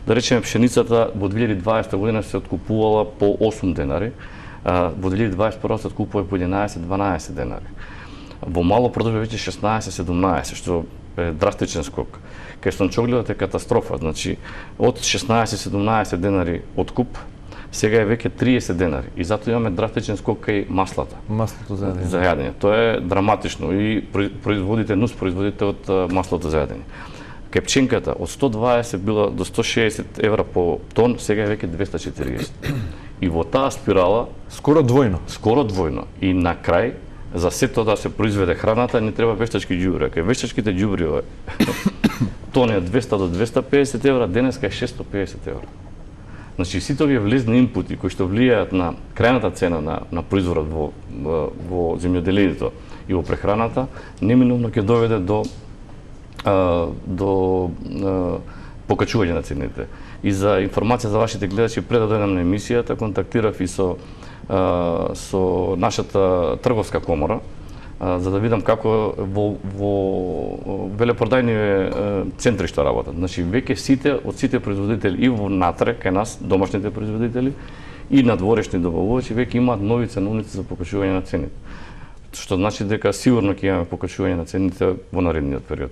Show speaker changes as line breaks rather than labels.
Да речеме, пшеницата во 2020 година се откупувала по 8 денари, во 2021 се откупува по 11-12 денари. Во мало продажба веќе 16-17, што е драстичен скок. Кај сланчогледот е катастрофа, значи од 16-17 денари откуп, сега е веќе 30 денари и затоа имаме драстичен скок кај маслата.
Маслото за јадење.
За јадење. Тоа е драматично и производите, нус производите од маслото за јадење. Кај пченката од 120 била до 160 евра по тон, сега е веќе 240. И во таа спирала
Скоро двојно.
скоро двојно. И на крај, за сето да се произведе храната, не треба вештачки ѓубрива. Кај вештачките ѓубрива тон е од 200 до 250 евра, денеска е 650 евра. Значи, сите овие влезни инпути кои што влијаат на крајната цена на производот во земјоделието и во прехраната, неминуумно ќе доведе до покачување на цените. И за информација за вашите гледачи, пред да дојдам на емисијата, контактирав и со нашата трговска комора, за да видам како во велепродајни центри што работат. Значи, веќе од сите производители и внатре, кај нас, домашните производители, и надворешни добавувачи, веќе имаат нови ценовници за покачување на цените. Што значи дека сигурно ќе имаме покачување на цените во наредниот период.